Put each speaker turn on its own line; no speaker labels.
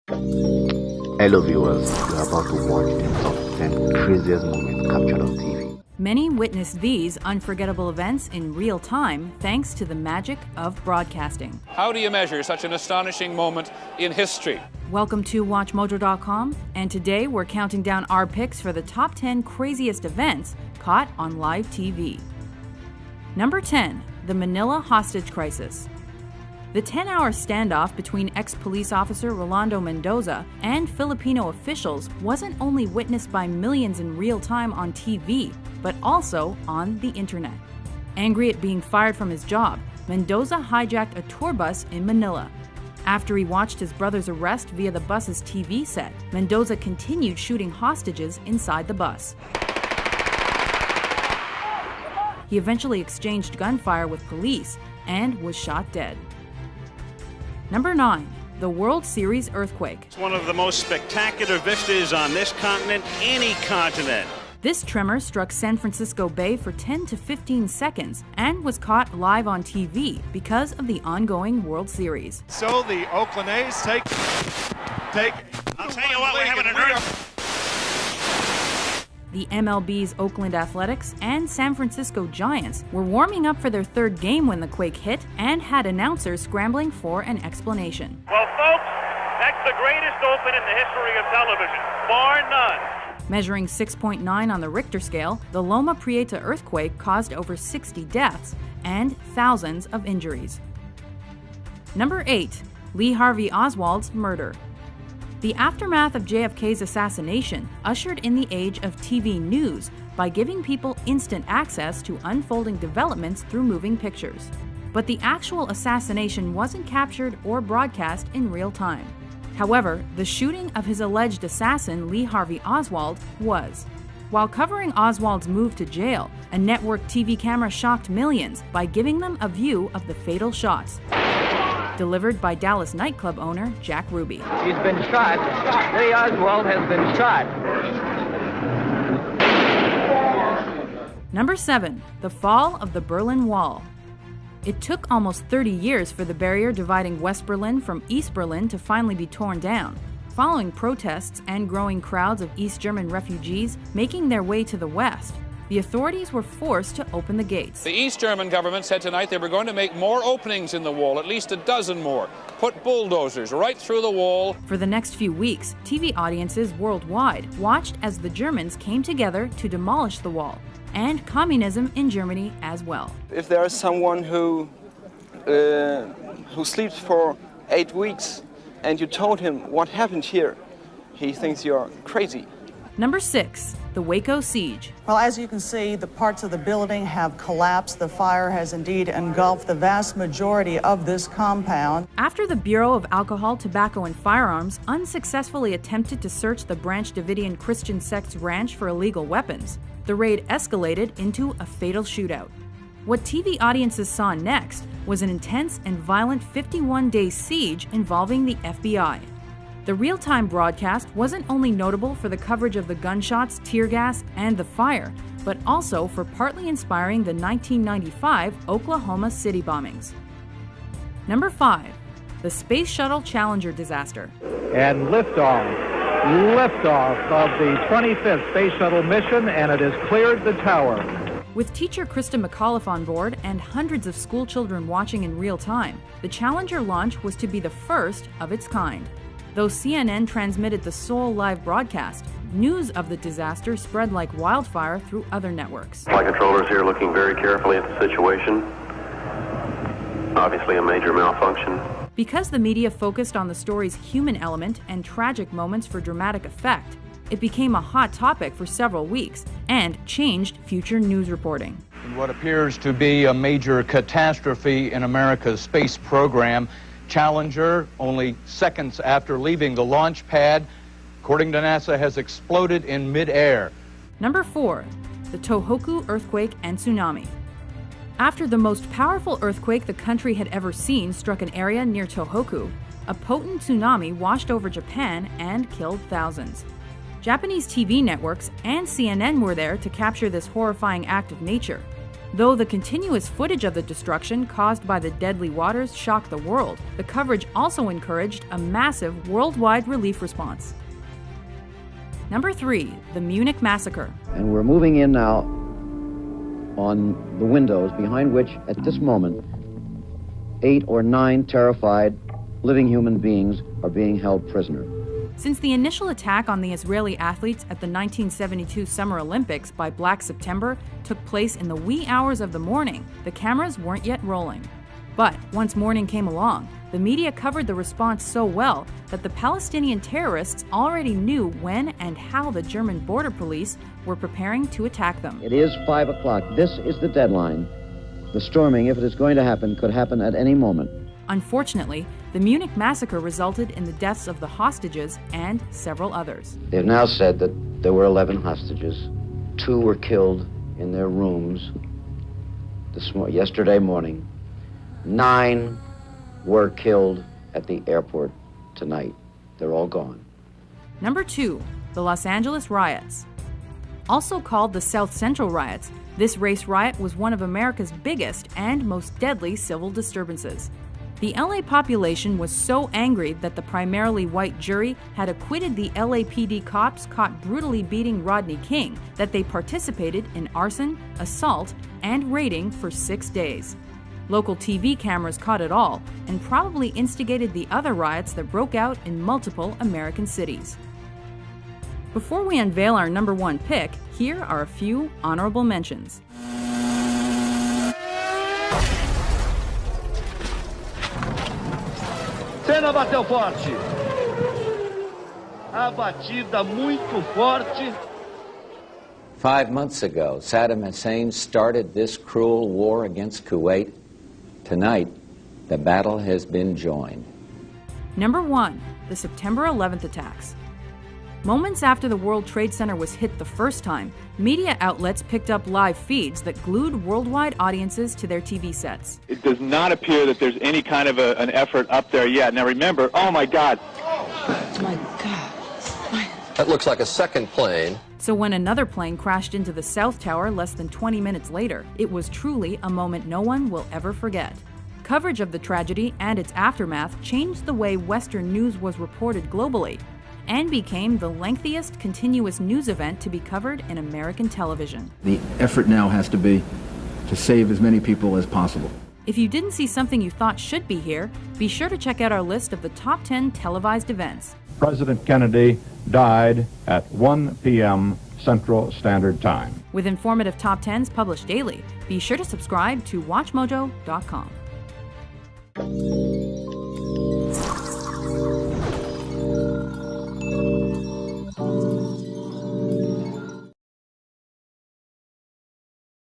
Hello viewers, you are about to watch the top 10 craziest moments captured on TV.
Many witnessed these unforgettable events in real time thanks to the magic of broadcasting.
How do you measure such an astonishing moment in history?
Welcome to WatchMojo.com, and today we're counting down our picks for the top 10 craziest events caught on live TV. Number 10, the Manila hostage crisis. The 10-hour standoff between ex-police officer Rolando Mendoza and Filipino officials wasn't only witnessed by millions in real time on TV, but also on the internet. Angry at being fired from his job, Mendoza hijacked a tour bus in Manila. After he watched his brother's arrest via the bus's TV set, Mendoza continued shooting hostages inside the bus. He eventually exchanged gunfire with police and was shot dead. Number 9, the World Series earthquake.
It's one of the most spectacular vistas on this continent, any continent.
This tremor struck San Francisco Bay for 10 to 15 seconds and was caught live on TV because of the ongoing World Series.
So the Oakland A's take.
I'll tell you what, we're having an earthquake.
The MLB's Oakland Athletics and San Francisco Giants were warming up for their third game when the quake hit and had announcers scrambling for an explanation.
Well, folks, that's the greatest open in the history of television, bar none.
Measuring 6.9 on the Richter scale, the Loma Prieta earthquake caused over 60 deaths and thousands of injuries. Number 8, Lee Harvey Oswald's murder. The aftermath of JFK's assassination ushered in the age of TV news by giving people instant access to unfolding developments through moving pictures. But the actual assassination wasn't captured or broadcast in real time. However, the shooting of his alleged assassin, Lee Harvey Oswald, was. While covering Oswald's move to jail, a network TV camera shocked millions by giving them a view of the fatal shots. Delivered by Dallas nightclub owner Jack Ruby.
He's been shot. Lee Oswald has been shot.
Number 7, the fall of the Berlin Wall. It took almost 30 years for the barrier dividing West Berlin from East Berlin to finally be torn down, following protests and growing crowds of East German refugees making their way to the West. The authorities were forced to open the gates.
The East German government said tonight they were going to make more openings in the wall, at least a dozen more. Put bulldozers right through the wall.
For the next few weeks, TV audiences worldwide watched as the Germans came together to demolish the wall, and communism in Germany as well.
If there is someone who sleeps for 8 weeks and you told him what happened here, he thinks you're crazy.
Number 6, the Waco siege.
Well, as you can see, the parts of the building have collapsed. The fire has indeed engulfed the vast majority of this compound.
After the Bureau of Alcohol, Tobacco, and Firearms unsuccessfully attempted to search the Branch Davidian Christian sect's ranch for illegal weapons, the raid escalated into a fatal shootout. What TV audiences saw next was an intense and violent 51-day siege involving the FBI. The real-time broadcast wasn't only notable for the coverage of the gunshots, tear gas, and the fire, but also for partly inspiring the 1995 Oklahoma City bombings. Number 5, the Space Shuttle Challenger disaster.
And liftoff of the 25th Space Shuttle mission, and it has cleared the tower.
With teacher Krista McAuliffe on board and hundreds of school children watching in real time, the Challenger launch was to be the first of its kind. Though CNN transmitted the sole live broadcast, news of the disaster spread like wildfire through other networks.
Flight controllers here looking very carefully at the situation. Obviously a major malfunction.
Because the media focused on the story's human element and tragic moments for dramatic effect, it became a hot topic for several weeks and changed future news reporting.
In what appears to be a major catastrophe in America's space program, Challenger, only seconds after leaving the launch pad, according to NASA, has exploded in midair.
Number 4, the Tohoku earthquake and tsunami. After the most powerful earthquake the country had ever seen struck an area near Tohoku, a potent tsunami washed over Japan and killed thousands. Japanese TV networks and CNN were there to capture this horrifying act of nature. Though the continuous footage of the destruction caused by the deadly waters shocked the world, the coverage also encouraged a massive worldwide relief response. Number 3, the Munich Massacre.
And we're moving in now on the windows behind which, at this moment, 8 or 9 terrified living human beings are being held prisoner.
Since the initial attack on the Israeli athletes at the 1972 Summer Olympics by Black September took place in the wee hours of the morning, the cameras weren't yet rolling. But once morning came along, the media covered the response so well that the Palestinian terrorists already knew when and how the German border police were preparing to attack them.
It is 5 o'clock. This is the deadline. The storming, if it is going to happen, could happen at any moment.
Unfortunately, the Munich massacre resulted in the deaths of the hostages and several others.
They've now said that there were 11 hostages. 2 were killed in their rooms yesterday morning. 9 were killed at the airport tonight. They're all gone.
Number 2, the Los Angeles riots. Also called the South Central riots, this race riot was one of America's biggest and most deadly civil disturbances. The LA population was so angry that the primarily white jury had acquitted the LAPD cops caught brutally beating Rodney King that they participated in arson, assault, and raiding for 6 days. Local TV cameras caught it all and probably instigated the other riots that broke out in multiple American cities. Before we unveil our number 1 pick, here are a few honorable mentions.
Senna bateu forte. A batida muito forte.
5 months ago, Saddam Hussein started this cruel war against Kuwait. Tonight, the battle has been joined.
Number 1, the September 11th attacks. Moments after the World Trade Center was hit the first time, media outlets picked up live feeds that glued worldwide audiences to their TV sets.
It does not appear that there's any kind of an effort up there yet. Now remember, oh my God.
Oh my God.
That looks like a second plane.
So when another plane crashed into the South Tower less than 20 minutes later, it was truly a moment no one will ever forget. Coverage of the tragedy and its aftermath changed the way Western news was reported globally, and became the lengthiest continuous news event to be covered in American television.
The effort now has to be to save as many people as possible.
If you didn't see something you thought should be here, be sure to check out our list of the top 10 televised events.
President Kennedy died at 1 p.m. Central Standard Time.
With informative top 10s published daily, be sure to subscribe to WatchMojo.com.